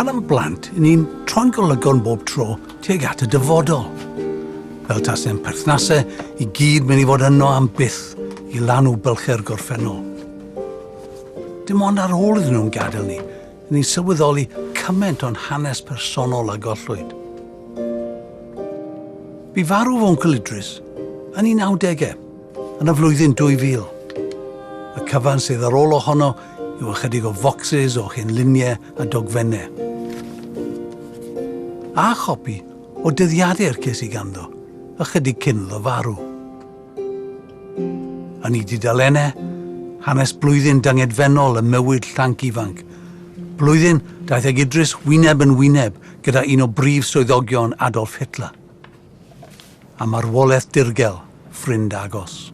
Pan yn blant, ni'n troi'n golygon bob tro tuag at y dyfodol. Fel tasau'n perthnasau i gyd mynd i fod yno am byth i lanw bylchu'r gorffennol. Dim ond ar ôl iddyn nhw'n gadael ni, ni'n sylweddoli cymaint o'n hanes personol a gollwyd. Bu farw fy oncl Idris yn 1990, yn y flwyddyn 2000. Y cyfan sydd ar ôl ohono yw ychydig o focsys o henluniau a dogfennau. A chopi o dyddiadur ces I ganddo, ychydig cyn iddo farw. Yn ei dudalennau, hanes blwyddyn dyngedfennol y mywyd llanc ifanc. Blwyddyn daeth ag Idris wyneb yn wyneb gyda un o brif swyddogion Adolf Hitler. A marwolaeth dirgel, ffrind agos.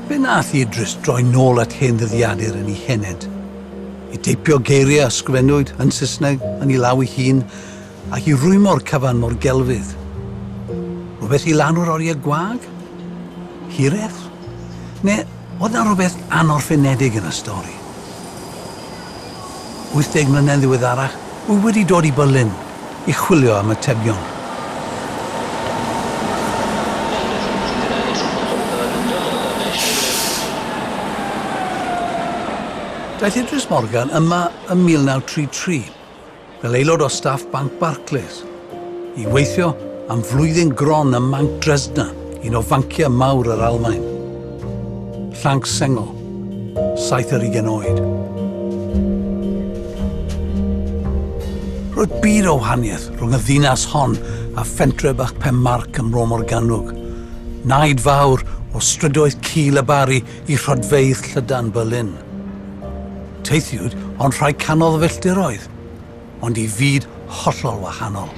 Be nath Idris droi nôl at hen ddyddiadur yn ei hened? I deipio geiriau ysgrifennwyd yn Saesneg yn ei law ei hun ac I rwymo'r cyfan mor gelfydd. Rhywbeth I lanw'r oriau gwag? Hireth? Neu oedd na rhywbeth anorffenedig yn y stori? 80 mlynedd ddiweddarach, wyt wedi dod I Berlin I chwilio am atebion. Daeth Idris Morgan yma ym 1933 fel aelod o staff Banc Barclays I weithio am flwyddyn gron ym Manc Dresdna, un o fanciau mawr yr Almaen. Llanc sengol, 27 oed. Roedd byd o wahaniaeth rhwng y ddinas hon a phentre bach Penmarc ym Mro Morgannwg. Naid fawr o strydoedd Cul y Bari I rhodfeidd llydan Berlin. Teithiwyd ond rhai canodd filltiroedd, ond I fyd hollol wahanol.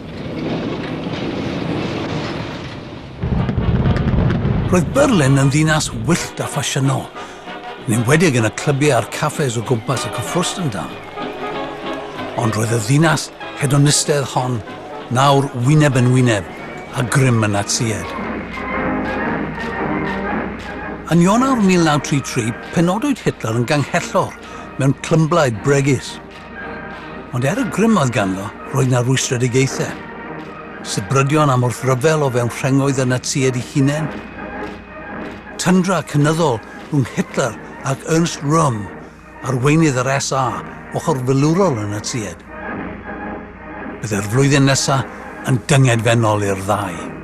Roedd Berlin yn ddinas wyllt a ffasiynol, yn enwedig yn y clybiau a'r caffes o gwmpas y Cyffwrstendam. Ond roedd y ddinas hedonistedd hon nawr wyneb yn wyneb a grym yn Natsied. Yn Ionawr 1933, penodwyd Hitler yn ganghellor mewn clymblaid bregus. Ond y grym oedd ganddo, roedd na rwystredigaethau. Sybrydion am wrthryfel o fewn rhengoedd y Natsied I hunain. Tyndra cynyddol rhwng Hitler ac Ernst Röhm, arweinydd yr SA, ochr filwrol y Natsied. Byddai'r flwyddyn nesaf yn dyngedfennol i'r ddau.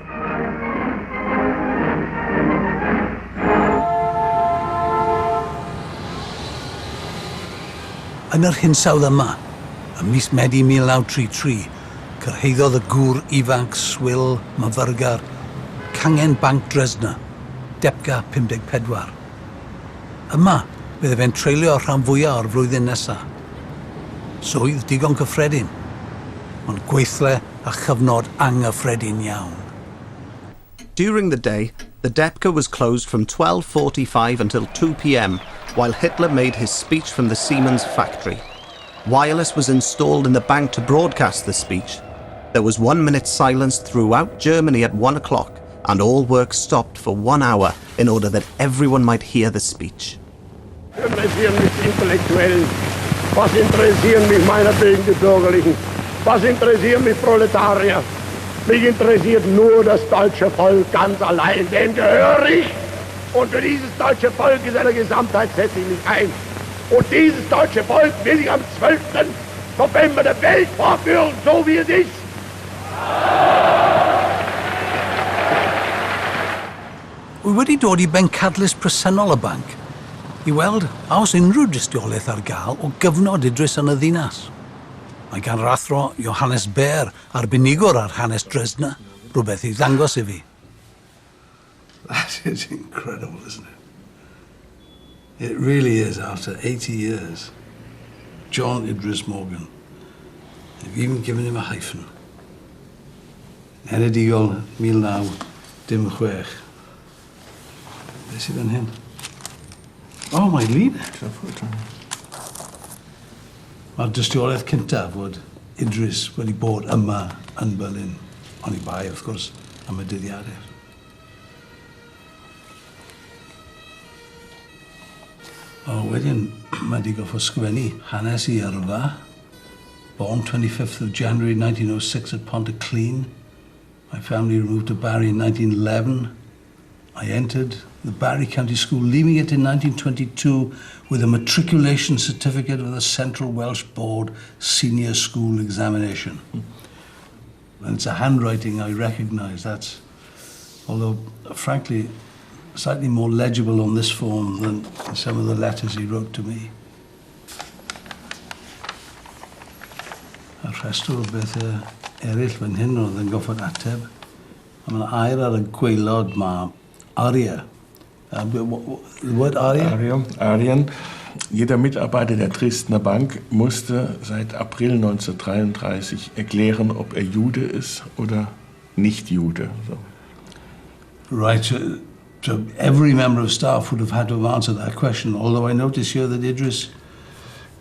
Yn yr hinsawdd yma, ym mis Medi 1933, cyrhaeddodd y gŵr ifanc swil, myfyrgar, cangen Banc Dresdna, Depga 54. Yma, byddai fe'n treulio rhan fwyaf o'r flwyddyn nesaf. Swydd digon cyffredin, ond gweithle a chyfnod anghyffredin iawn. During the day, the Depka was closed from 12:45 until 2 p.m, while Hitler made his speech from the Siemens factory. Wireless was installed in the bank to broadcast the speech. There was 1 minute silence throughout Germany at 1 o'clock, and all work stopped for 1 hour in order that everyone might hear the speech. Interessieren mich Intellektuellen, was interessieren mich meinetwegen die Bürgerlichen, was interessieren mich Proletarier. Mich interessiert nur das deutsche Volk ganz allein, dem gehöre ich. Und für dieses deutsche Volk in seiner Gesamtheit setze ich mich ein. Und dieses deutsche Volk will ich am 12. November der Welt vorführen, so wie es ist. Wy wedi dod I bencadlys presennol y banc I weld a oes unrhyw dystiolaeth ar gael o gyfnod Idris yn y ddinas. Mae gan yr athro Johannes Baer arbunigwr ar hanes Dresdna, rhywbeth I ddangos I fi. That is incredible, isn't it? It really is, after 80 years. John Idris Morgan. They've even given him a hyphen. Enedigol 1916. Be sydd yn hyn? Oh, mae leader. Mae'r dystiolaeth cyntaf fod Idris wedi bod yma yn Berlin. Ond I bai, wrth gwrs, am y dyddiadau. Wedyn, mae wedi goffo sgwennu hanes I yrfa. Born 25th of January 1906 at Pontyclun. My family removed to Barry in 1911. I entered the Barry County School, leaving it in 1922 with a matriculation certificate of the Central Welsh Board Senior School Examination. And it's a handwriting I recognise. That's, although, frankly, slightly more legible on this form than some of the letters he wrote to me. A rhestr o bethau eraill fan hyn oedd yn goffod ateb. A mae'n air ar y gwaelod mae aria. The word aria? Arien. Jeder Mitarbeiter der Dresdner Bank musste seit April 1933 erklären, ob er Jude ist oder nicht Jude. So. Right, so every member of staff would have had to have answered that question, although I notice here that Idris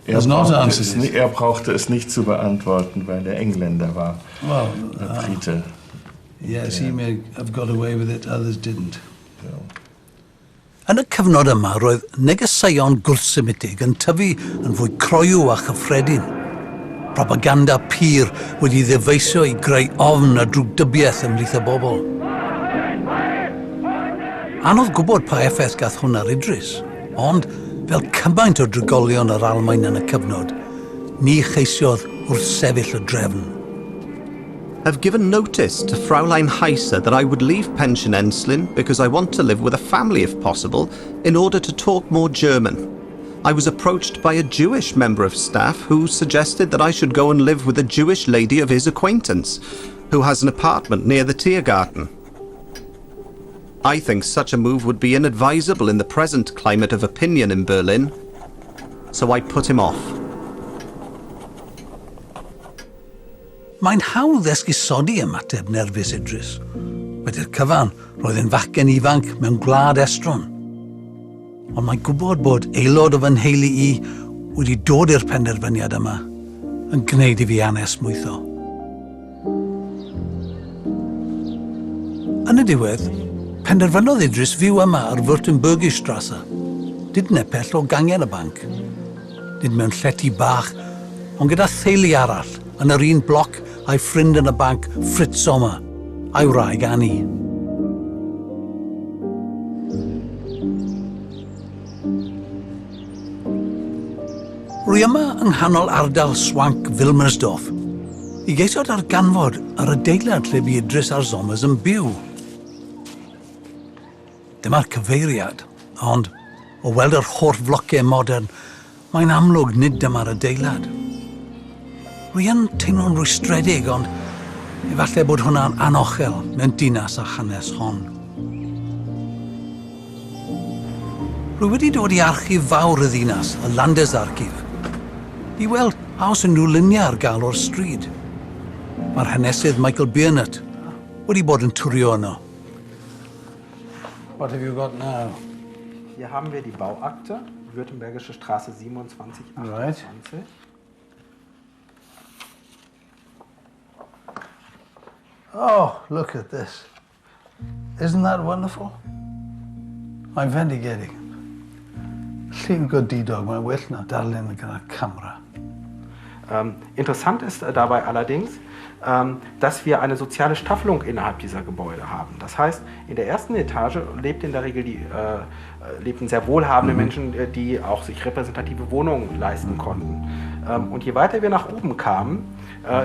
has not answered it. Er brauchte es nicht zu beantworten, weil er Engländer war. Well, Brite. Yes, he may have got away with it, others didn't. So. Yn y cyfnod yma, roedd negeseuon gwrthsymedig yn tyfu yn fwy croyw a chyffredin. Propaganda pur wedi ddyfeisio I greu ofn a drwgdybiaeth ymhlith y bobl. Anodd gwybod pa effaith gath hwn ar Idris, ond fel cymaint o drigolion yr Almaen yn y cyfnod, ni cheisiodd wrth sefyll y drefn. I've given notice to Fraulein Heise that I would leave Pension Enslin because I want to live with a family if possible in order to talk more German. I was approached by a Jewish member of staff who suggested that I should go and live with a Jewish lady of his acquaintance who has an apartment near the Tiergarten. I think such a move would be inadvisable in the present climate of opinion in Berlin, so I put him off. Mae'n hawdd esgusodi ymateb nerfus Idris. Wedi'r cyfan, roedd yn fachgen ifanc mewn gwlad estron. Ond mae'n gwybod bod aelod o fy nheulu I wedi dod i'r penderfyniad yma yn gwneud I fi anesmwytho. Yn y diwedd, penderfynodd Idris fyw yma ar Württembergstrasse. Did nepell o gangen y banc. Did mewn llety bach, ond gyda theulu arall yn yr un bloc a'i ffrind yn y banc Fritz Sommer, a'i wraig Annie. Rwy yma yng nghanol ardal swanc Wilmersdorf. I geisio darganfod ar adeilad lle bu Idris a'r Sommers yn byw. Dyma'r cyfeiriad, ond o weld yr holl flociau modern, mae'n amlwg nid dyma'r adeilad. Rwy yn teimlo'n rwystredig, ond efallai bod hwnna'n anochel mewn dinas a hanes hon. Rwy wedi dod I archif fawr y ddinas, y Landesarchif, I weld a oes unrhyw luniau ar gael o'r stryd. Mae'r hanesydd Michael Burnett wedi bod yn twrio yno. What have you got now? Hier haben wir die Bauakte, Württembergische Straße 27, 28. Right. Oh, look at this. Isn't that wonderful? I'm vendigating. Llun godidog, mae'n well na darlun gyda camera. Interessant ist dabei allerdings, dass wir eine soziale Staffelung innerhalb dieser Gebäude haben. Das heißt, in der ersten Etage lebt in der Regel lebten sehr wohlhabende Menschen, die auch sich repräsentative Wohnungen leisten konnten. Und je weiter wir nach oben kamen,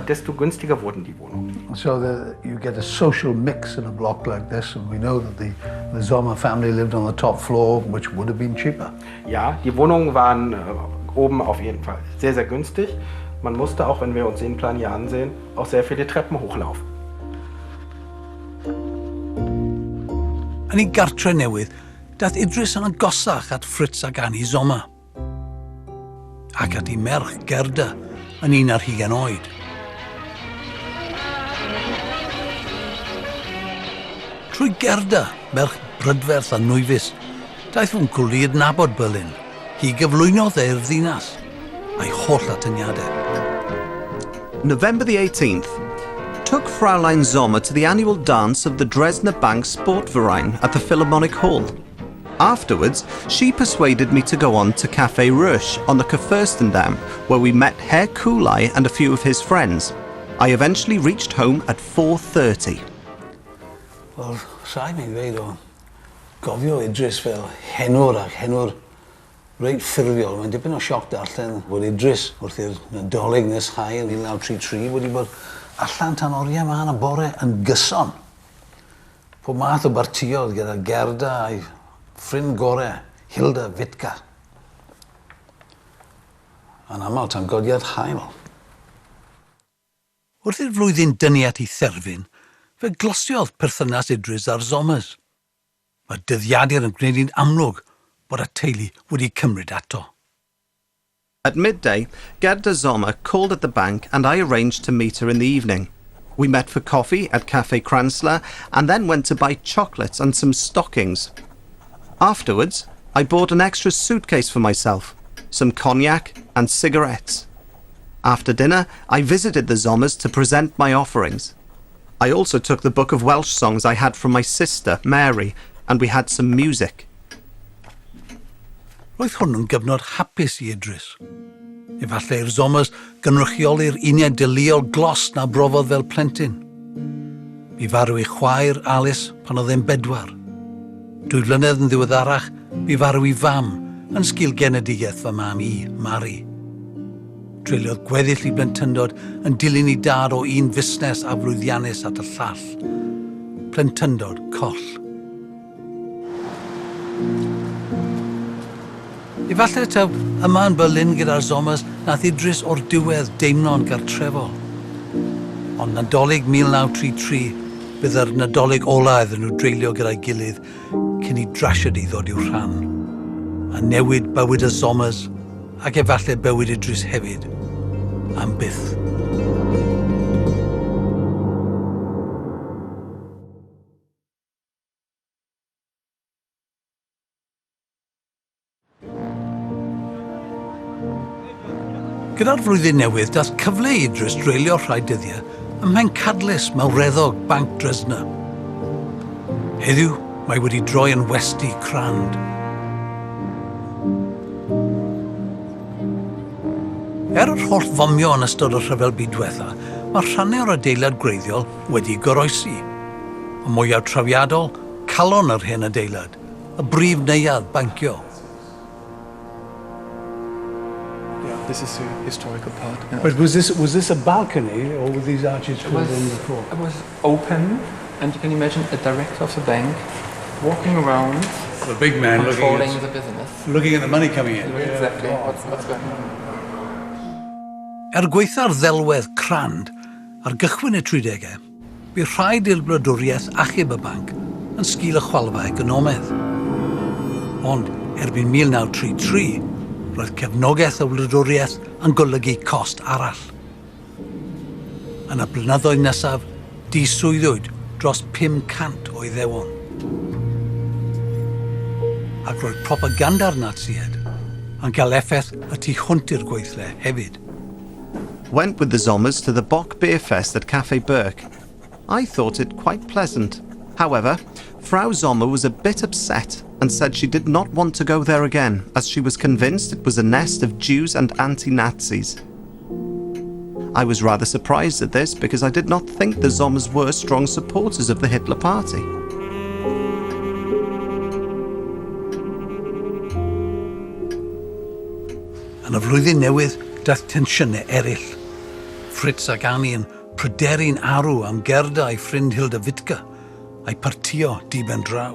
desto günstiger wurden die Wohnungen. So you get a social mix in a block like this, and we know that the Sommer family lived on the top floor, which would have been cheaper. Ja, die Wohnungen waren oben auf jeden Fall sehr, sehr günstig. Man musste auch, wenn wir uns den Plan hier ansehen, auch sehr viele Treppen hochlaufen. Yn ei gartre newydd, daeth Idris yn agosach at Fritz ac Annie Sommer. Ac at ei merch Gerda yn un ar 20 oed. Trwy Gerda, merch brydferth a nwifus, daeth hwn gwrdd nabod Berlin. Hi gyflwynodd e'r ddinas, a'i holl atyniadau. November the 18th. took Fräulein Sommer to the annual dance of the Dresdner Bank Sportverein at the Philharmonic Hall. Afterwards, she persuaded me to go on to Café Rusch on the Kurfürstendamm, where we met Herr Kulai and a few of his friends. I eventually reached home at 4:30. Wel, rhaid mi ddweud o gofio Idris fel henwr ac henwr reit ffurfiol. Mae'n dipyn o sioc darllen bod Idris wrth i'r Nadolig nes hael 1933 wedi bod allan tan oriau yma yn y bore yn gyson. Pob math o bartiodd gyda Gerda a'i ffrind gorau, Hilda Wittke. Yn aml tan godiad hael. Wrth i'r flwyddyn dynnu at ei therfyn, fe glosiodd perthynas Idris ar Sommers. Mae dyddiadur yn gwneud i'n amlwg bod y teulu wedi cymryd ato. At midday, Gerda Sommer called at the bank and I arranged to meet her in the evening. We met for coffee at Café Kranzler and then went to buy chocolates and some stockings. Afterwards, I bought an extra suitcase for myself, some cognac and cigarettes. After dinner, I visited the Sommers to present my offerings. I also took the book of Welsh songs I had from my sister, Mary, and we had some music. Roedd hwn yn gyfnod hapus I Idris. Efallai i'r Sommers gynrychioli'r uniau deuluol glos na brofodd fel plentyn. Bu farw ei chwaer Alice pan oedd e'n 4. 2 flynedd yn ddiweddarach, bu farw ei fam yn sgil genedigaeth fy mam I, Mary. Treuliodd gweddill I blentyndod yn dilyn I dad o un fusnes a flwyddiannus at y llall. Plentyndod coll. Efallai taw yma yn Berlin gyda'r Sommers nath Idris o'r diwedd deimlo'n gartrefol. Ond Nadolig 1933 bydd yr Nadolig ola iddyn nhw dreulio gyda'i gilydd cyn I drasiedi ddod i'w rhan. A newid bywyd y Sommers ac efallai bywyd Idris hefyd am byth. Gyda'r flwyddyn newydd, dath cyfle Idris dreulio rhai dyddiau ym Mhencadlys mawreddog Banc Dresdner. Heddiw, mae wedi droi yn westi crand. Yr holl fomio yn ystod y rhyfel byd diwetha, mae rhannau o'r adeilad gwreiddiol wedi goroesi. Y mwyaf trawiadol, calon yr hen adeilad, y brif neuadd bancio. This is the historical part. Yeah. But was this a balcony, or were these arches filled in before? It was open, and you can imagine a director of the bank walking around, The big man controlling the business. looking at the money coming in. Exactly. What's going on? Gweitha'r ddelwedd crand ar gychwyn y 30au, bu rhaid i'r wladwriaeth achub y banc yn sgil y chwalfa economaidd. Ond erbyn 1933, roedd cefnogaeth y wladwriaeth yn golygu cost arall. Yn y blynyddoedd nesaf, diswyddwyd dros 500 o iddewon. Ac roedd propaganda'r Nazied yn cael effaith y tu hwnt i'r gweithle hefyd. Went with the Sommers to the Bock Beer Fest at Café Burke. I thought it quite pleasant. However, Frau Sommer was a bit upset and said she did not want to go there again, as she was convinced it was a nest of Jews and anti-Nazis. I was rather surprised at this because I did not think the Sommers were strong supporters of the Hitler Party. Yn y flwyddyn newydd, daeth tensiynau eraill. Fritz ac Annie yn pryderu'n arw am Gerda a'i ffrind Hilda Wittke, a'i partio diben draw.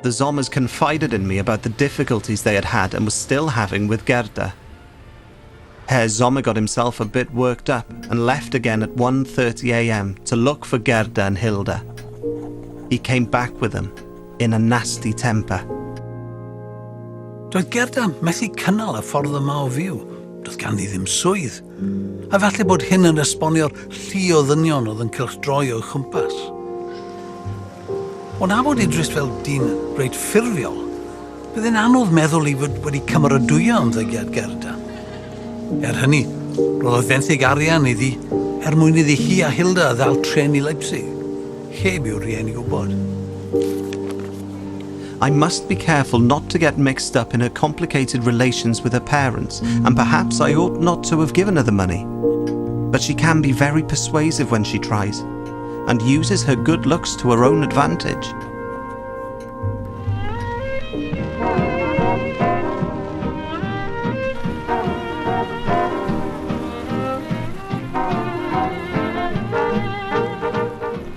The Sommers confided in me about the difficulties they had had and was still having with Gerda. Herr Sommer got himself a bit worked up and left again at 1:30 a.m. to look for Gerda and Hilda. He came back with them in a nasty temper. Doedd Gerda methu cynnal y ffordd yma o fyw. Doedd ganddi ddim swydd. A falle bod hyn yn esbonio'r llu o ddynion oedd yn cylchdroi o'i chwmpas. Ond a bod Idris fel dyn reit ffurfiol, bydd e'n anodd meddwl I fod wedi cymeradwyo ymddygiad Gerda. Hynny, Roedd o fenthyg arian iddi mwyn iddi hi a Hilda ddal tren I Leipzig. Heb yw'r rieni gwybod. I must be careful not to get mixed up in her complicated relations with her parents, and perhaps I ought not to have given her the money. But she can be very persuasive when she tries, and uses her good looks to her own advantage.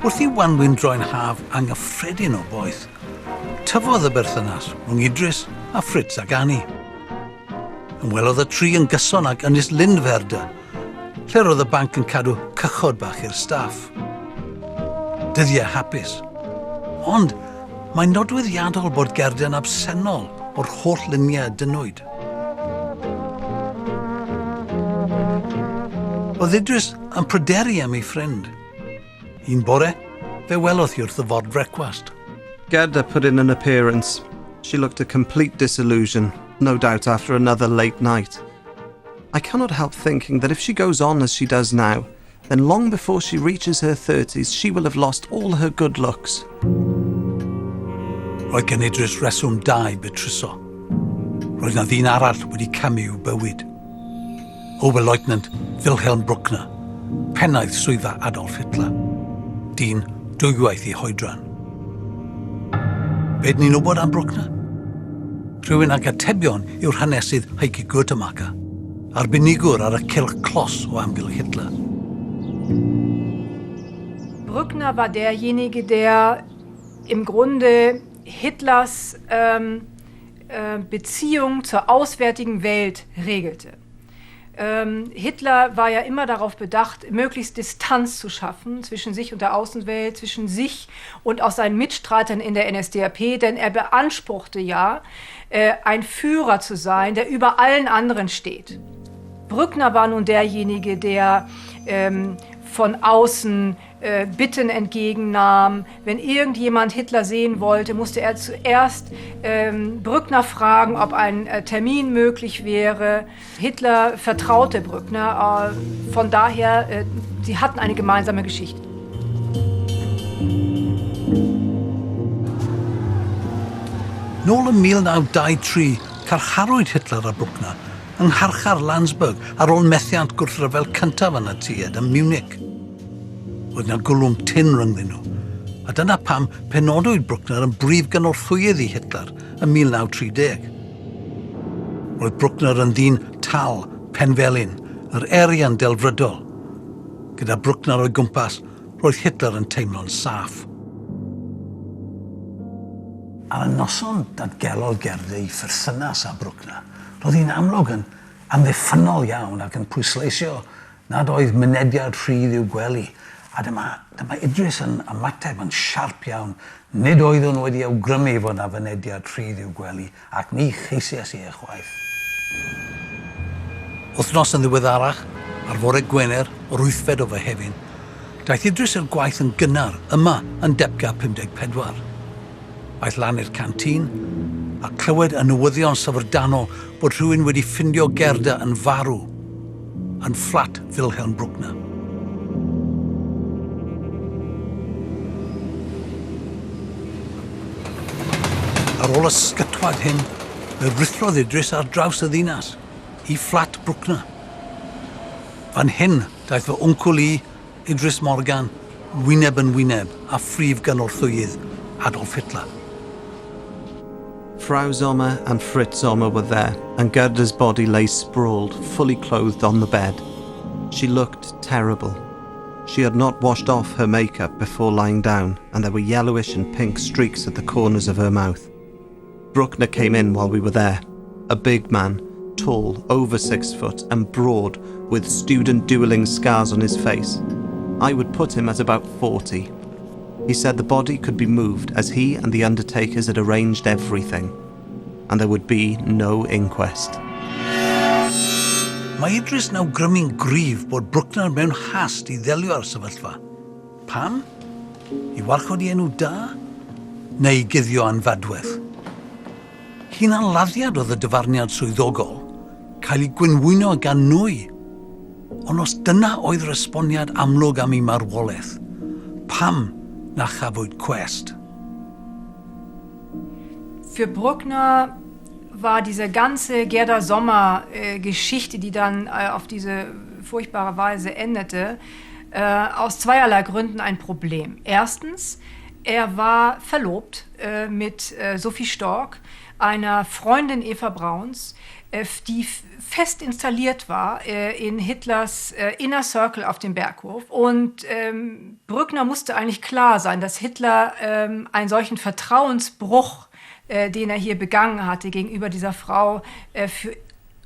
Wrth I wanwyn droi'n haf anghyffredin o boeth, tyfodd y berthynas rhwng Idris a Fritz ac Annie. Yn welodd y tri yn gyson ac Ynys Lindferda, lle roedd y banc yn cadw cychod bach i'r staff. Dyddiau hapus. Ond mae'n nodweddiadol bod Gerda'n absennol o'r holl luniau dynwyd. Oedd Idris yn pryderu am ei ffrind. Un bore, fe welodd hi wrth y ford brecwast. Gerda put in an appearance. She looked a complete disillusion, no doubt after another late night. I cannot help thinking that if she goes on as she does now, then long before she reaches her 30s, she will have lost all her good looks. Roedd gen Idris reswm da I betruso. Roedd na ddyn arall wedi camu i'w bywyd. Oberleutnant Wilhelm Brückner, pennaeth swyddfa Adolf Hitler. Dyn dwywaith I hoedran. Be ni'n wybod am Brückner? Rhywun ag atebion yw'r hanesydd Heike Gutermacher, arbenigwr ar y cylch clos o amgylch Hitler. Brückner war derjenige, der im Grunde Hitlers Beziehung zur auswärtigen Welt regelte. Hitler war ja immer darauf bedacht, möglichst Distanz zu schaffen zwischen sich und der Außenwelt, zwischen sich und auch seinen Mitstreitern in der NSDAP, denn er beanspruchte ja, ein Führer zu sein, der über allen anderen steht. Brückner war nun derjenige, der von außen Bitten entgegennahm. Wenn irgendjemand Hitler sehen wollte, musste er zuerst Brückner fragen, ob ein Termin möglich wäre. Hitler vertraute Brückner, von daher, sie hatten eine gemeinsame Geschichte. Nôl yn 1923, carcharwyd Hitler a Brückner yng ngharchar Landsberg ar ôl methiant gwrthryfel cyntaf yn y tued ym Munich. Oedd na gwlwm tin rhyngddyn nhw, a dyna pam penodwyd Brückner yn brif gynorthwyydd I Hitler yn 1930. Roedd Brückner yn ddyn tal, penfelyn, yr erian delfrydol. Gyda Brückner o'i gwmpas, roedd Hitler yn teimlo'n saff. Ar y noson datgelodd Gerda I pherthynas â Brückner, roedd hi'n amlwg yn amddiffynol iawn ac yn pwysleisio nad oedd mynediad rhydd i'w gwely. A dyma Idris yn ymateb yn siarp iawn. Nid oeddwn wedi awgrymu fod na fynediad rhydd i'w gwely ac ni cheisies I chwaith. Wythnos yn ddiweddarach, ar fore Gwener, o'r wythfed o Fehefin, daeth Idris i'r gwaith yn gynnar yma yn Depga 54. Aeth lan i'r cantin a clywed y newyddion syfrdanol bod rhywun wedi ffindio Gerda yn farw yn fflat Wilhelm Brückner. Ar ôl y sgytwad hyn, fe rithrodd Idris ar draws y ddinas I fflat Brückner. Fan hyn, daeth fy wncwl I, Idris Morgan, wyneb yn wyneb a phrif gynorthwyydd Adolf Hitler. Frau Sommer and Fritz Sommer were there, and Gerda's body lay sprawled, fully clothed on the bed. She looked terrible. She had not washed off her makeup before lying down, and there were yellowish and pink streaks at the corners of her mouth. Brückner came in while we were there. A big man, tall, over 6 foot, and broad, with student duelling scars on his face. I would put him at about 40. He said the body could be moved as he and the undertakers had arranged everything, and there would be no inquest. Mae Idris yn awgrymu'n gryf bod Brückner mewn hast I ddelio â'r sefyllfa. Pam? I warchod I enw da? Neu guddio anfadwedd? Hi'n anladdiad oedd y dyfarniad swyddogol, cael ei gwynwyno gan nwy. Ond os dyna oedd yr esboniad amlwg am ei marwolaeth, pam na chafwyd cwest? Für Brückner war diese ganze Gerda Sommer-Geschichte, die dann auf diese furchtbare Weise endete, aus zweierlei Gründen ein Problem. Erstens, er war verlobt mit Sophie Storck, einer Freundin Eva Brauns, die fest installiert war in Hitlers Inner Circle auf dem Berghof. Und Brückner musste eigentlich klar sein, dass Hitler einen solchen Vertrauensbruch, den er hier begangen hatte gegenüber dieser Frau, für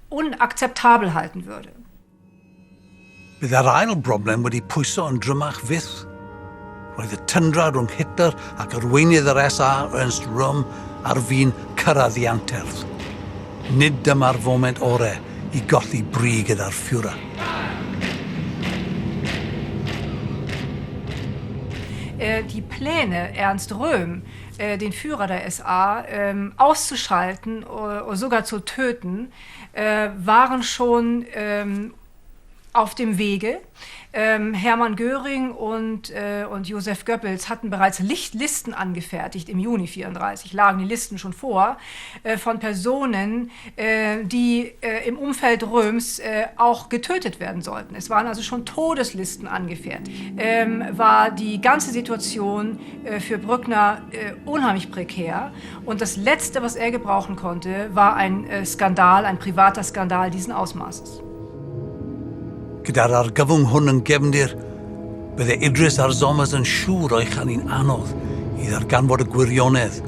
unakzeptabel halten würde. Bydd yr ail broblem wedi pwyso yn drymach fyth. Roedd y tyndra rhwng Hitler ac arweinydd yr SA Ernst Röhm ar fin cyrraedd i anterth. Nid dyma'r foment orau i golli bri gyda'r Führer. Die Pläne, Ernst Röhm, den Führer der SA, auszuschalten oder sogar zu töten, waren schon auf dem Wege. Hermann Göring und Josef Goebbels hatten bereits Listen angefertigt im Juni 1934, lagen die Listen schon vor, von Personen, die im Umfeld Röhms auch getötet werden sollten. Es waren also schon Todeslisten angefertigt. War die ganze Situation für Brückner unheimlich prekär und das Letzte, was er gebrauchen konnte, war ein Skandal, ein privater Skandal diesen Ausmaßes. Gyda'r argyfwng hwn yn gefndir, bydde Idris a'r Somers yn siŵr o'i chanu'n anodd i ddarganfod y gwirionedd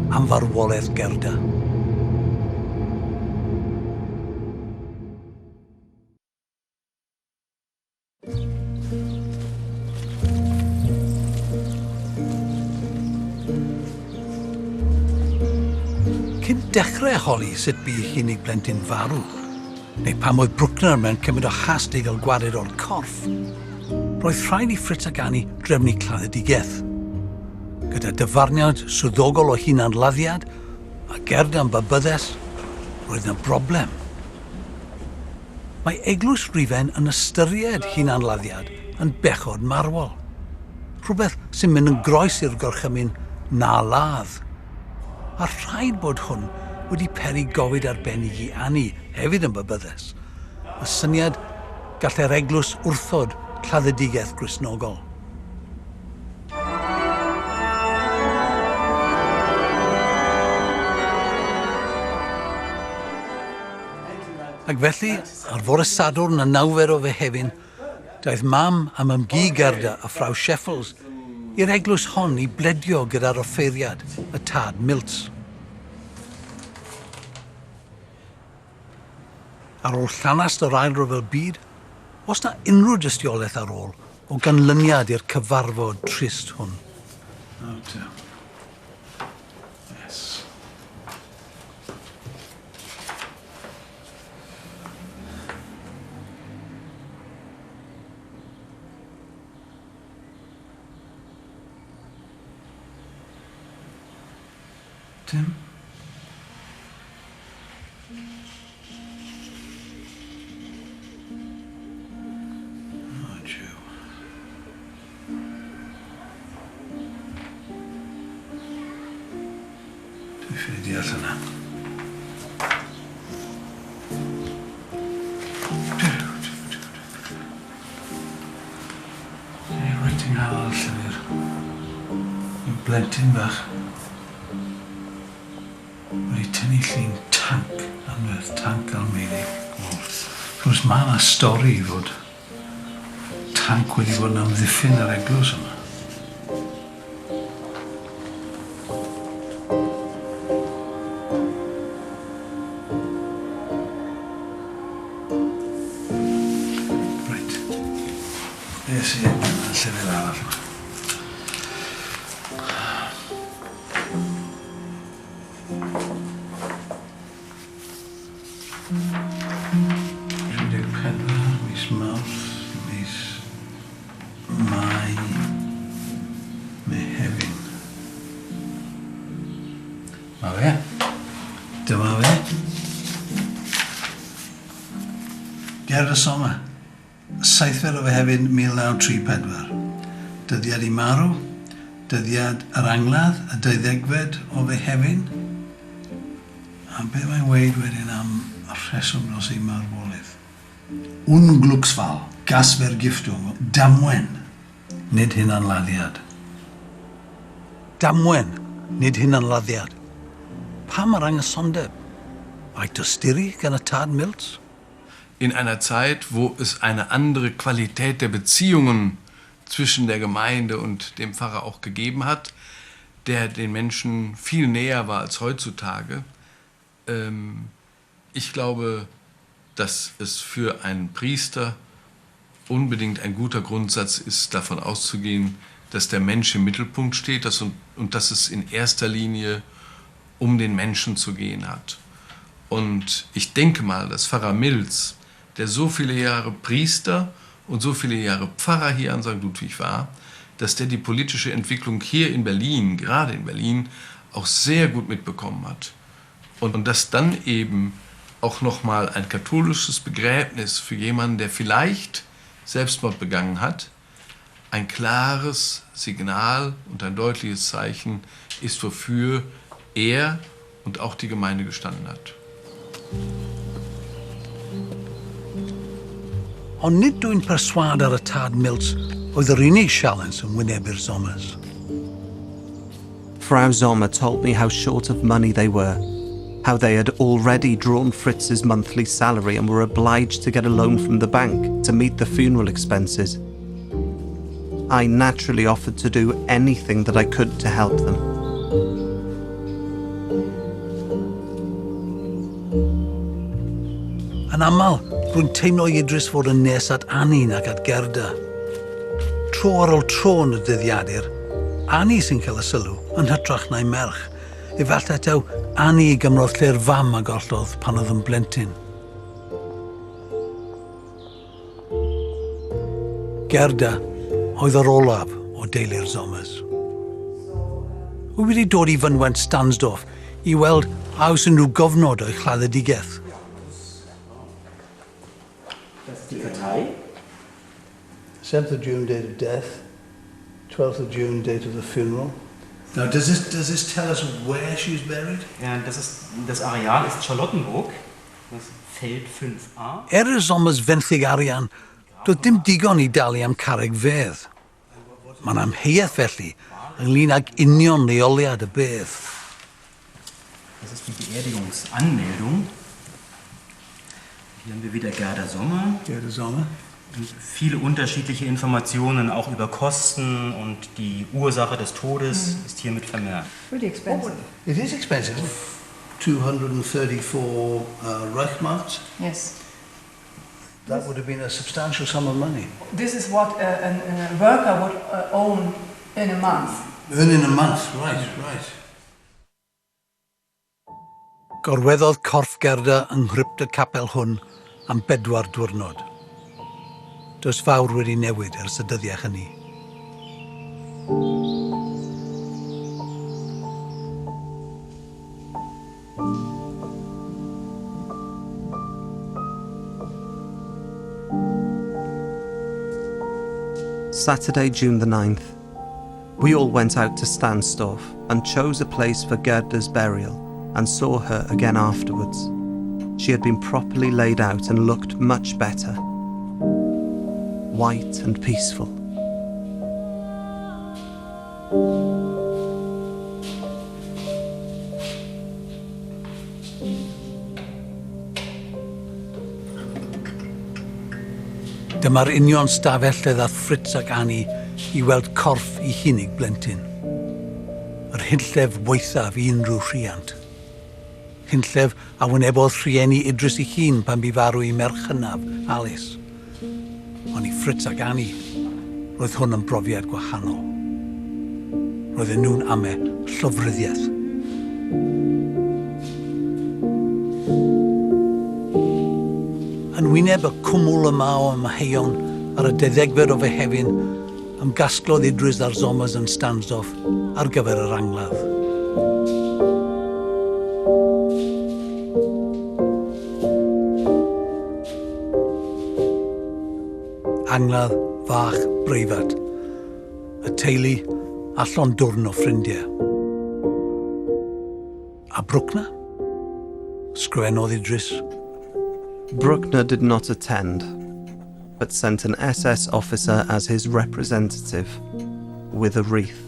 am farwolaeth Gerda. Cyn dechrau holi sut bu ei hunig blentyn farw, neu pam oedd Brückner mewn cymryd o hast i gael gwared o'r corff, roedd rhaid i Fritz ac Annie drefnu claddedigaeth. Gyda dyfarniad swyddogol o hunanladdiad a Gerda yn babyddes, roedd yna broblem. Mae eglwys Rufen yn ystyried hunanladdiad yn bechod marwol. Rhywbeth sy'n mynd yn groes i'r gorchymyn na ladd. A rhaid bod hwn wedi peri gofid arbennig i Annie, hefyd yn babyddes. Y syniad gallai'r eglwys wrthod claddedigaeth Gristnogol. Ac felly, ar fore Sadwrn y 9 o Fehefin, daeth mam am ymgu Gerda a Frau Scheffels i'r eglwys hon i bledio gyda'r offeiriad, y tad Milts. Ar ôl llanast yr ail ryfel byd, oes na unrhyw dystiolaeth ar ôl o ganlyniad i'r cyfarfod trist hwn? Oh, dear. Yes. Tim? Blentyn bach wedi tynnu llun tanc anferth, tanc Almeinig. Rwy'n ma na stori fod tanc wedi bod yn amddiffyn yr eglwys yma. Reit. Nes i yn llyfr arall yma. Gerda Sommer, 7 o Fehefin 1934. Dyddiad I marw, dyddiad yr angladd, y 12 o Fehefin. A beth mae'n weid wedyn am y rheswm nos I marwolaeth. Unglucksfall, Gasvergiftung, damwen, nid hunanladdiad. Damwen, nid hunanladdiad. Pam yr anghysondeb? Ai dysturi gan y tad Mills? In einer Zeit, wo es eine andere Qualität der Beziehungen zwischen der Gemeinde und dem Pfarrer auch gegeben hat, der den Menschen viel näher war als heutzutage. Ich glaube, dass es für einen Priester unbedingt ein guter Grundsatz ist, davon auszugehen, dass der Mensch im Mittelpunkt steht und dass es in erster Linie um den Menschen zu gehen hat. Und ich denke mal, dass Pfarrer Mills, der so viele Jahre Priester und so viele Jahre Pfarrer hier an St. Ludwig war, dass der die politische Entwicklung hier in Berlin, gerade in Berlin, auch sehr gut mitbekommen hat. Und dass dann eben auch nochmal ein katholisches Begräbnis für jemanden, der vielleicht Selbstmord begangen hat, ein klares Signal und ein deutliches Zeichen ist, wofür er und auch die Gemeinde gestanden hat. Ond nid dwi'n perswad ar y tad Mills oedd yr unig sialens yn wynebu'r Sommers. Frau Sommer told me how short of money they were, how they had already drawn Fritz's monthly salary and were obliged to get a loan from the bank to meet the funeral expenses. I naturally offered to do anything that I could to help them. Yn aml, rwy'n teimlo Idris fod yn nes at Annie nag at Gerda. Tro ar ôl tro yn y dyddiadur, Annie sy'n cael y sylw yn hytrach na'i merch. Efallai taw Annie gymrodd lle'r fam a gollodd pan oedd yn blentyn. Gerda oedd yr olaf o deulu'r Sommers. Wy wedi dod I fynwent Stansdorf I weld a oes unrhyw gofnod o'i chladdedigaeth. 7th of June, date of death. 12th of June, date of the funeral. Now, does this tell us where she's buried? Ja, das Areal ist Charlottenburg, das Feld 5a. Y Sommers 20 arian, doedd dim digon I dalu am carreg fedd. Mae'n amheuaeth felly ynglŷn ag union leoliad y bedd. Das ist die Beerdigungsanmeldung. Hier haben wir wieder Gerda Sommer. Gerda Sommer. Und viele unterschiedliche Informationen auch über Kosten und die Ursache des Todes ist hiermit vermerkt. Pretty expensive. It is expensive. 234 Reichsmarks. Yes. That would have been a substantial sum of money. This is what a worker would own in a month. Earn in a month, right. Gorweddodd corff Gerda yng nghrypt y capel hwn am 4 diwrnod. Does fawr wedi newid ers y dyddiau hynny. Saturday, June the 9th. We all went out to Stansdorf and chose a place for Gerda's burial and saw her again afterwards. She had been properly laid out and looked much better. White and peaceful. Dyma'r union stafell lle ddath Fritz ac Annie I weld corff I hunig blentyn. Yr hynllef weithaf I unrhyw rhiant. Hynllef a wynebodd rhieni Idris I hun pan bu farw I merch hynaf, Alice. Ond I Fritz ac Annie, roedd hwn yn brofiad gwahanol. Roedden nhw'n ame llofryddiaeth. Yn wyneb y cwmwl yma o ymheion ar y 12 o Fehefin, ymgasglodd Idris a'r Sommers yn Stansdorf ar gyfer yr angladd. angladd fach breifat. Y teulu a llondwrn o ffrindiau. A Brückner? Sgrifennodd Idris. Brückner did not attend, but sent an SS officer as his representative with a wreath.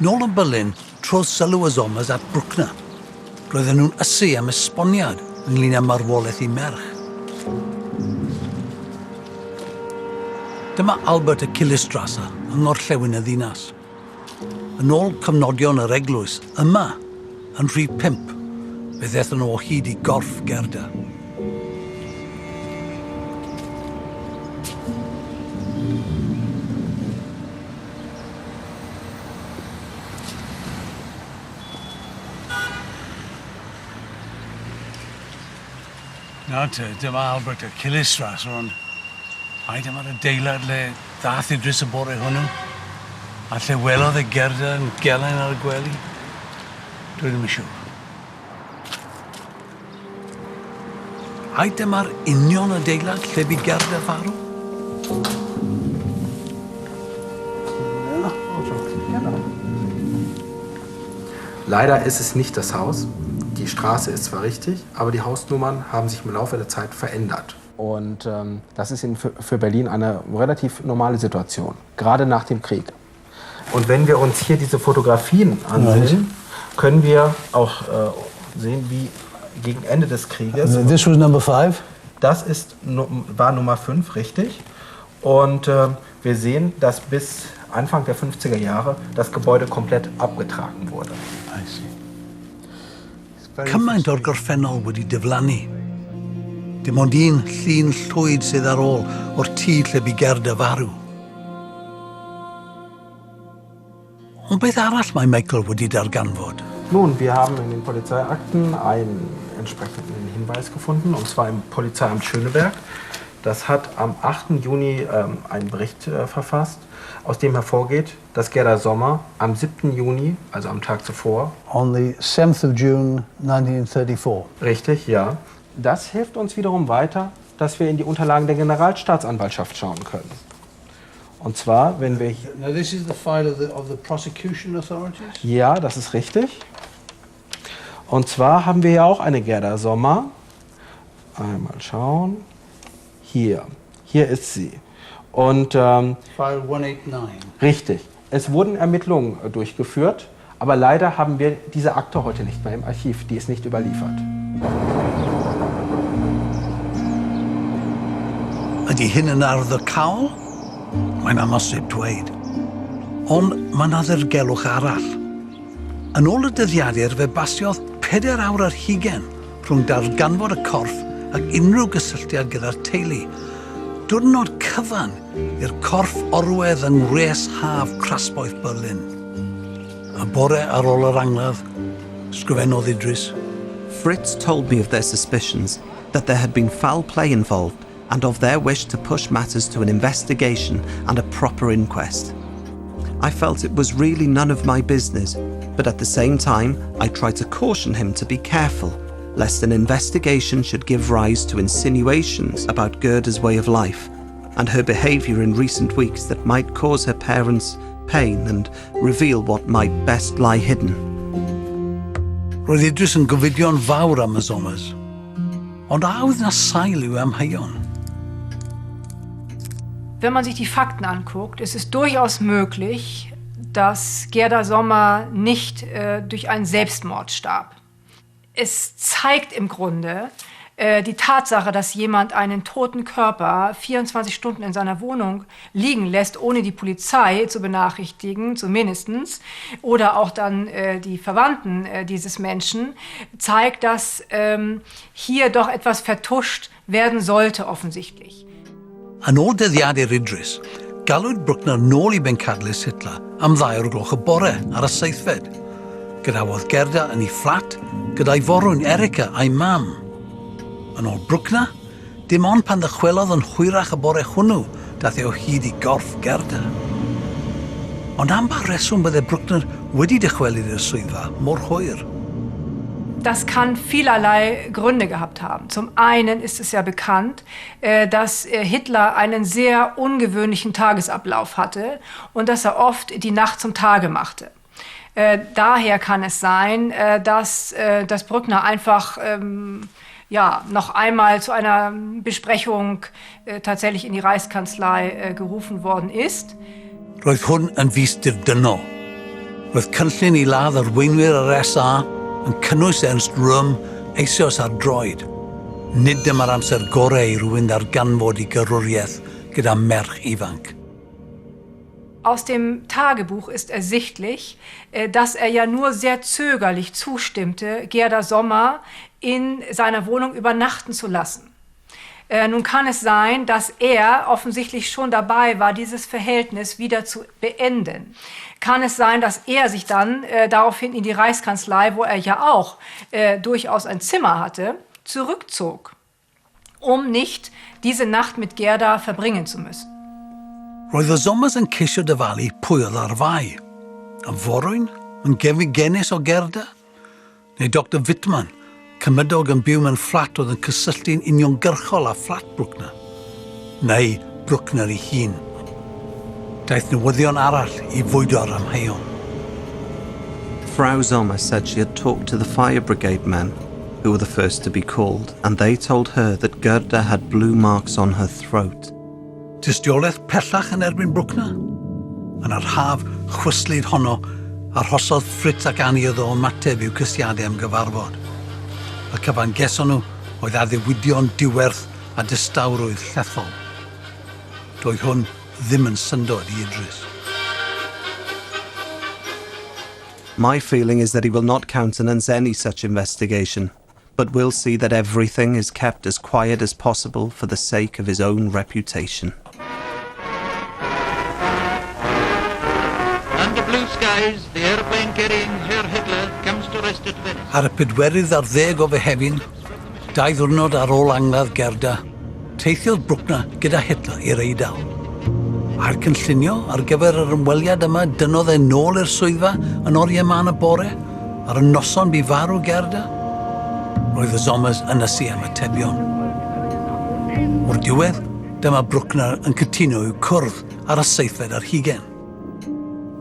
Nôl yn Berlin, trodd sylw y Zomas at Brückner. Roedden nhw'n ysu am esboniad ynglyn â marwolaeth ei merch. Dyma Albert y Kilistrasse yng ngorllewin y ddinas. Yn ôl cofnodion yr eglwys, yma, yn rhif 5, fe ddethon nhw o hyd i gorff Gerda. Nawr te, dyma Albert y Kilistrasse, ond ai dyma'r adeilad le ddath Idris y bore hwnnw. A lle welodd y Gerda yn gelain ar y gwely. Dwi ddim yn siŵr. Ai dyma'r union adeilad lle bu Gerda farw? Leider ist es nicht das Haus. Die Straße ist zwar richtig, aber die Hausnummern haben sich im Laufe der Zeit verändert. Und das ist für Berlin eine relativ normale Situation, gerade nach dem Krieg. Und wenn wir uns hier diese Fotografien ansehen, können wir auch sehen, wie gegen Ende des Krieges... This was number 5? Das war Nummer 5, richtig. Und wir sehen, dass bis Anfang der 50er Jahre das Gebäude komplett abgetragen wurde. I see. Cymaint o'r gorffennol wedi diflannu. Dim ond un llun llwyd sydd ar ôl o'r tŷ lle bu Gerda farw. Ond beth arall mae Michael wedi darganfod? Nun, wir haben in den Polizeiakten einen entsprechenden Hinweis gefunden, und zwar im Polizeiamt Schöneberg. Das hat am 8. Juni einen Bericht verfasst, aus dem hervorgeht, dass Gerda Sommer am 7. Juni, also am Tag zuvor... On the 7th of June 1934. Richtig, ja. Das hilft uns wiederum weiter, dass wir in die Unterlagen der Generalstaatsanwaltschaft schauen können. Und zwar, wenn wir... Now this is the file of the prosecution authorities? Ja, das ist richtig. Und zwar haben wir ja auch eine Gerda Sommer. Einmal schauen. Hier ist sie. Und, File 189. Richtig. Es wurden Ermittlungen durchgeführt, aber leider haben wir diese Akte heute nicht mehr im Archiv. Die ist nicht überliefert. Ydy hyn yn arddercaol? Mae'n amosib dweud. Ond mae'n addurgelwch arall. Yn ôl y dyddiadur fe basiodd 4 awr ar 20 rhwng darganfod y corff ac unrhyw gysylltiad gyda'r teulu. Diwrnod cyfan i'r corff orwedd yng ngwres haf Crasboeth Berlin. Y bore ar ôl yr angladd, sgrifennodd Idris. Fritz told me of their suspicions, that there had been foul play involved, and of their wish to push matters to an investigation and a proper inquest. I felt it was really none of my business, but at the same time, I tried to caution him to be careful, lest an investigation should give rise to insinuations about Gerda's way of life and her behaviour in recent weeks that might cause her parents pain and reveal what might best lie hidden. Roedd Idris yn gofidio'n fawr am y Sommers, ond a oedd na sail i'w amheuon. Wenn man sich die Fakten anguckt, ist es durchaus möglich, dass Gerda Sommer nicht durch einen Selbstmord starb. Es zeigt im Grunde, Die Tatsache, dass jemand einen toten Körper 24 Stunden in seiner Wohnung liegen lässt, ohne die Polizei zu benachrichtigen, zumindestens, oder auch dann die Verwandten dieses Menschen, zeigt, dass hier doch etwas vertuscht werden sollte, offensichtlich. Yn ôl dyddiadur Idris, galwyd Brückner nôl I bencadlys Hitler am 2:00 y bore ar y 7th. Gadawodd Gerda yn ei fflat gyda'i forwyn Erica a'i mam. Yn ôl Brückner, dim ond pan ddychwelodd yn hwyrach y bore hwnnw dath o hyd I gorff Gerda. Ond am ba reswm bydde Brückner wedi dychwelyd i'r swyddfa mor hwyr? Das kann vielerlei Gründe gehabt haben. Zum einen ist es ja bekannt, dass Hitler einen sehr ungewöhnlichen Tagesablauf hatte und dass er oft die Nacht zum Tage machte. Daher kann es sein, dass Brückner einfach noch einmal zu einer Besprechung tatsächlich in die Reichskanzlei gerufen worden ist. Roedd hwn yn fis dirdynol. Roedd cynllun I ladd arweinwyr yr SA yn cynnwys Ernst Röhm eisoes ar droed. Nid dyma'r amser gorau I rywun ddarganfod I gyrwriaeth gyda merch ifanc. Aus dem Tagebuch ist ersichtlich, dass er ja nur sehr zögerlich zustimmte, Gerda Sommer in seiner Wohnung übernachten zu lassen. Nun kann es sein, dass er offensichtlich schon dabei war, dieses Verhältnis wieder zu beenden. Kann es sein, dass er sich dann daraufhin in die Reichskanzlei, wo er ja auch durchaus ein Zimmer hatte, zurückzog, um nicht diese Nacht mit Gerda verbringen zu müssen. Roedd y Sommers yn ceisio dyfalu pwy oedd ar fai. Y forwyn yn gefnus o Gerda? Neu Dr Wittmann, cymydog yn byw mewn fflat oedd yn cysylltu'n uniongyrchol â fflat Brückner? Neu Brückner I hun? Daeth newyddion arall I fwydo'r amheuon. Frau Sommer said she had talked to the fire brigade men, who were the first to be called, and they told her that Gerda had blue marks on her throat. Tystiolaeth pellach yn erbyn Brückner? Yn yr haf chwyslyd honno, arhosodd Fritz ac Annie iddo ymateb I'w cysiadau am gyfarfod. Y cyfan geson nhw oedd addewidion diwerth a distawrwydd llethol. Doedd hwn ddim yn syndod I Idris. My feeling is that he will not countenance any such investigation, but will see that everything is kept as quiet as possible for the sake of his own reputation. Under blue skies, the airplane carrying Herr Hitler comes to rest at Venice. Ar y 24 o Fehefin, 2 ddiwrnod ar ôl angladd Gerda, teithiodd Brückner gyda Hitler i'r Eidal. A'r cynllunio ar gyfer yr ymweliad yma dynodd e nôl i'r swyddfa yn oriau man y bore ar y noson bu farw Gerda? Roedd y Sommers yn ysu am atebion. O'r diwedd, dyma Brückner yn cytuno I'w cwrdd ar y 7th ar hugen.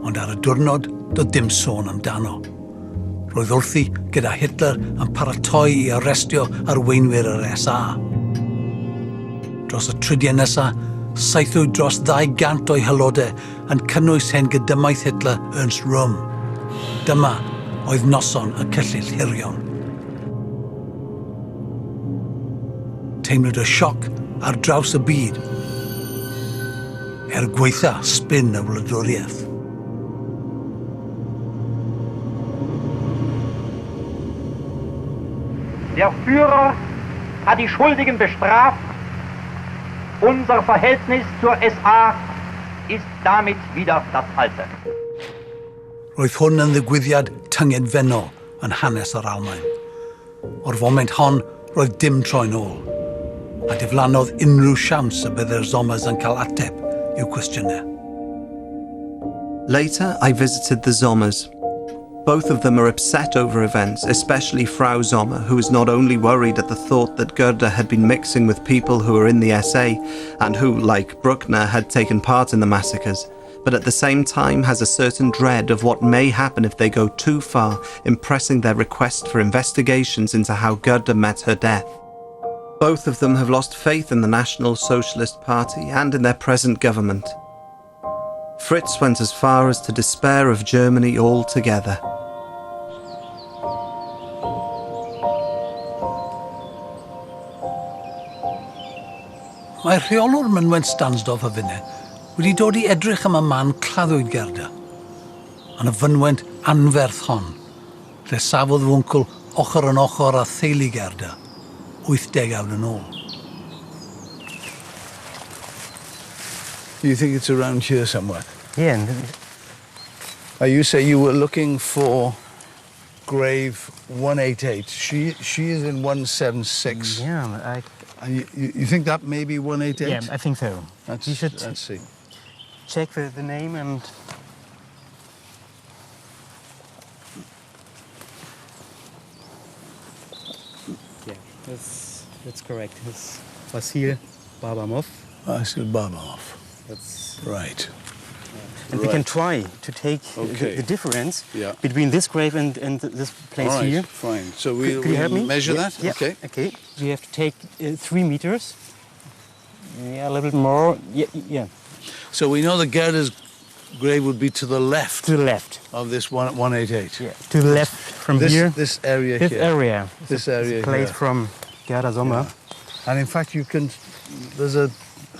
Ond ar y diwrnod, doedd dim sôn amdano. Roedd wrthi gyda Hitler yn paratoi I arestio arweinwyr yr SA. Dros y trydiau nesaf, saethwyd dros 200 o'i halodau yn cynnwys hen gydymaeth Hitler Ernst Röhm. Dyma oedd noson y cyllell hirion. Teimlwyd y sioc ar draws y byd, gweitha spin y wladwriaeth. Der Führer hat die Schuldigen bestraft. Unser Verhältnis zur SA ist damit wieder das alte. Roedd hwn yn ddigwyddiad tyngedfennol yn hanes yr Almaen. O'r foment hon, roedd dim troi'n ôl, a diflannodd unrhyw siawns y bydde'r Sommers yn cael ateb i'w cwestiynau. Later, I visited the Sommers. Both of them are upset over events, especially Frau Sommer, who is not only worried at the thought that Gerda had been mixing with people who were in the SA and who, like Brückner, had taken part in the massacres, but at the same time has a certain dread of what may happen if they go too far in pressing their request for investigations into how Gerda met her death. Both of them have lost faith in the National Socialist Party and in their present government. Fritz went as far as to despair of Germany altogether. Mae rheolwr mynwent Stansdorf y finne wedi dod I edrych am y man claddwyd Gerda. Yn y fynwent anferth hon, lle safodd fy wncl ochr yn ochr a theulu Gerda, 80 yn ôl. You think it's around here somewhere? Yeah. You say you were looking for grave 188. She is in 176. Yeah, And you think that may be 188? yeah, I think so. Let's see. Check the name and... Yeah, that's correct. It's Vasil Babamov. Vasil Babamov. That's right. And we can try to take the difference between this grave and this place all right, here. Fine. So Could you help me? Measure that? Yeah. Okay. Okay. We have to take 3 meters. Yeah, a little bit more. Yeah. So we know that Gerda's grave would be to the left. To the left. Of this 188. Yeah. To the left from here. This area this here. Area. This area place here. From Gerda Sommer. Yeah. And in fact, there's a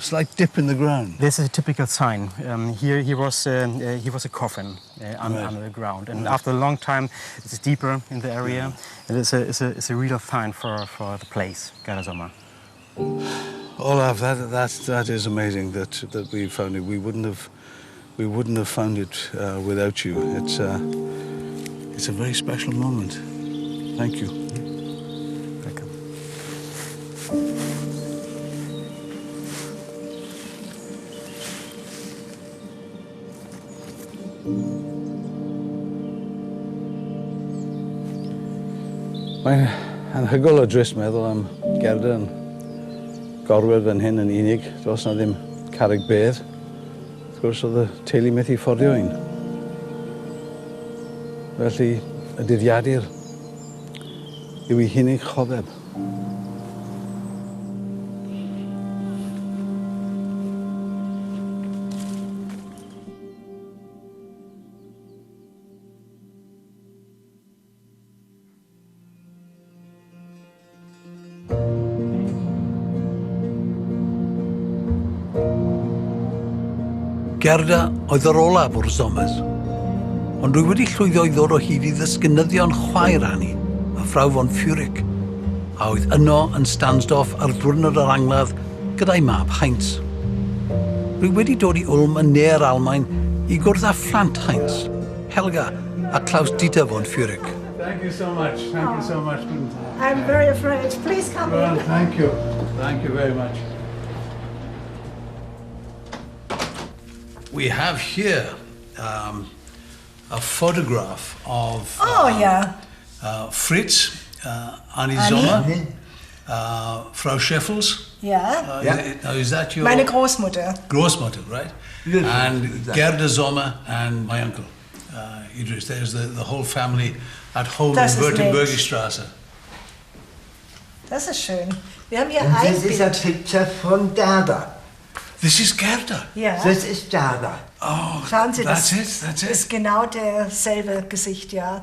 slight dip in the ground. This is a typical sign. Here he was a coffin under the ground, and after a long time, it's deeper in the area. And it's a real sign for the place, Gerda Sommer. Olaf, that is amazing that we found it. We wouldn't have found it without you. It's a very special moment. Thank you. Welcome. Mae'n anhygoel o drist meddwl am Gerda yn gorwedd fan hyn yn unig. Does na ddim carreg bedd. Wrth gwrs, oedd y teulu methu fforddio un. Felly, y dyddiadur yw ei hunig choddeb. Gerda oedd yr olaf o'r Sommers, ond rwy wedi llwyddo I ddod o hyd I ddysgynyddion chwaer Annie, a Frau von Furik, a oedd yno yn Stansdorf ar ddiwrnod yr angladd gyda'i mab Heinz. Rwy wedi dod I Ulm yn ne'r Almaen I gwrdd â phlant Heinz, Helga a Klaus-Dieter von Furik. Thank you so much. Thank you so much. I'm very afraid. Please come in. Thank you. Thank you very much. We have here a photograph of Fritz, Annie Sommer, Frau Scheffels. Yeah. Now is that your... Meine Großmutter. Großmutter, right? And Gerda Sommer and my uncle, Idris. There's the whole family at home in Württembergische Straße. Das ist schön. Wir haben hier ein This is a picture from Gerda. This is Gerda? Ja. This is Gerda. Oh, schauen Sie, that's it. Das ist genau derselbe Gesicht, ja.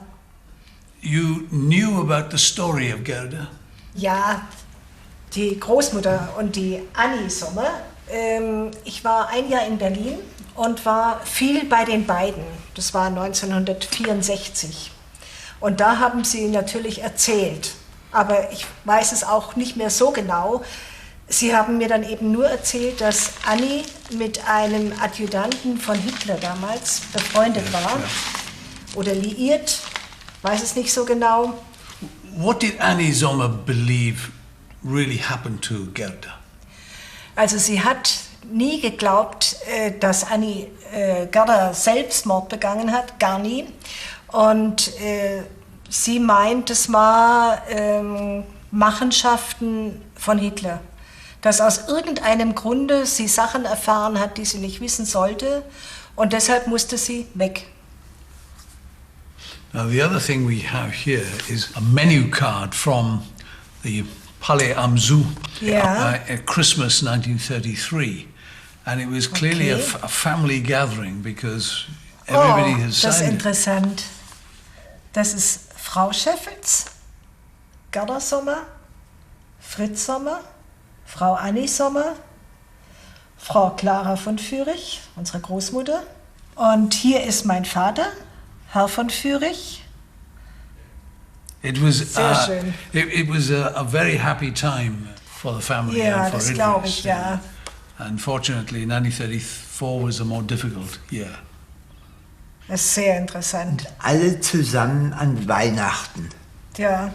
You knew about the story of Gerda? Ja, die Großmutter und die Annie Sommer. Ich war ein Jahr in Berlin und war viel bei den beiden. Das war 1964. Und da haben sie natürlich erzählt. Aber ich weiß es auch nicht mehr so genau. Sie haben mir dann eben nur erzählt, dass Annie mit einem Adjutanten von Hitler damals befreundet war oder liiert, weiß es nicht so genau. What did Annie Sommer believe really happened to Gerda? Also sie hat nie geglaubt, dass Annie Gerda Selbstmord begangen hat, gar nie. Und sie meint, es war Machenschaften von Hitler. Dass aus irgendeinem Grunde sie Sachen erfahren hat, die sie nicht wissen sollte, und deshalb musste sie weg. Now the other thing we have here is a menu card from the Palais am Zoo at Christmas 1933, and it was clearly a family gathering because everybody has signed it. Das ist interessant. Das ist Frau Scheffels, Gerda Sommer, Fritz Sommer, Frau Annie Sommer, Frau Clara von Fürich, unsere Großmutter. Und hier ist mein Vater, Herr von Fürich. It was, Sehr schön. it was a very happy time for the family Ja, and for das Idris. glaube ich, ja. Unfortunately, 1934 was a more difficult year. Das ist sehr interessant. Alle zusammen an Weihnachten. Ja,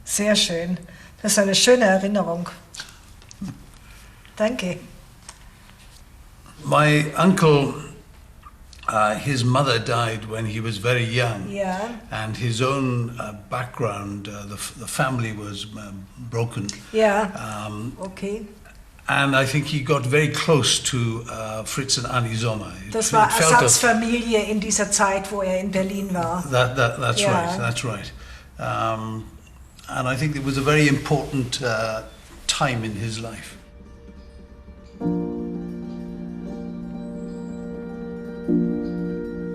sehr schön. Das ist eine schöne Erinnerung. Danke. My uncle, his mother died when he was very young. Yeah. And his own background, the family was broken. Ja, Okay. And I think he got very close to Fritz and Annie Sommer. Das war Ersatzfamilie in dieser Zeit, wo in Berlin war. That's right, that's right. And I think it was a very important time in his life.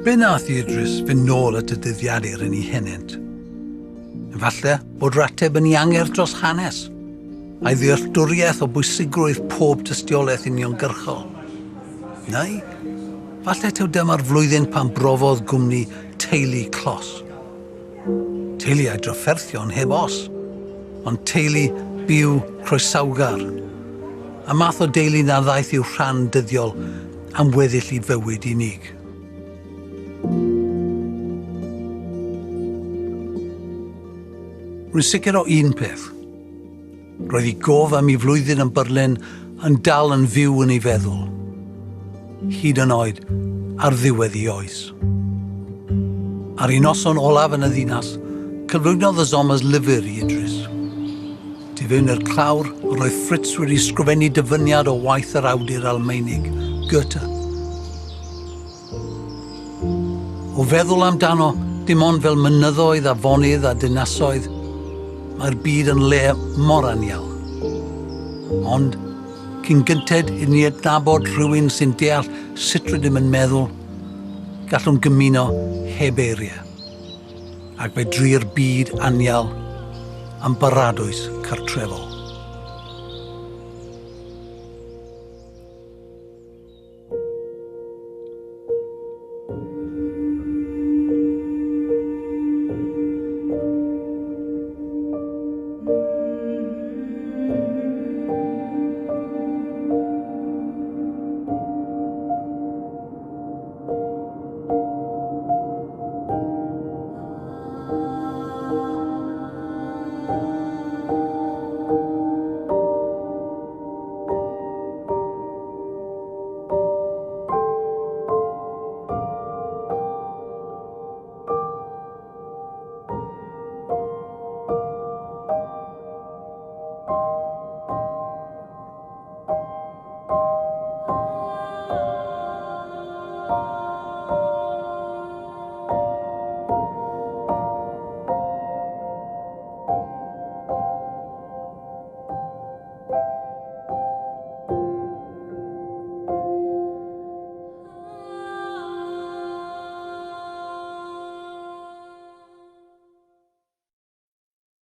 Be nath Idris fynd nôl at y dyddiadur yn ei henent? Falle bod rateb yn ei anger dros hanes, a'i ddealltwriaeth o bwysigrwydd pob tystiolaeth uniongyrchol. Neu, falle taw dyma'r flwyddyn pan brofodd gwmni teulu clos. Teulu a drafferthion heb os, ond teulu byw croesawgar. A math o deulu na ddaeth i'w rhan dyddiol am weddill I fywyd unig. Rwy'n sicr o un peth. Roedd I gof am ei flwyddyn yn Berlin yn dal yn fyw yn ei feddwl. Hyd yn oed ar ddiwedd ei oes. Ar un noson olaf yn y ddinas, cyflwynodd y Sommers lyfr I Idris. Di fewn i'r clawr, roedd Fritz wedi sgrifennu dyfyniad o waith yr awdur Almeinig, Garota. O feddwl amdano, dim ond fel mynyddoedd a fonydd a dinasoedd, mae'r byd yn le mor anial. Ond, cyn gynted I ni adnabod rhywun sy'n deall sut rydym yn meddwl, gallwn gymuno heb eiriau, ac fe dri'r byd anial am baradwys cartrefol.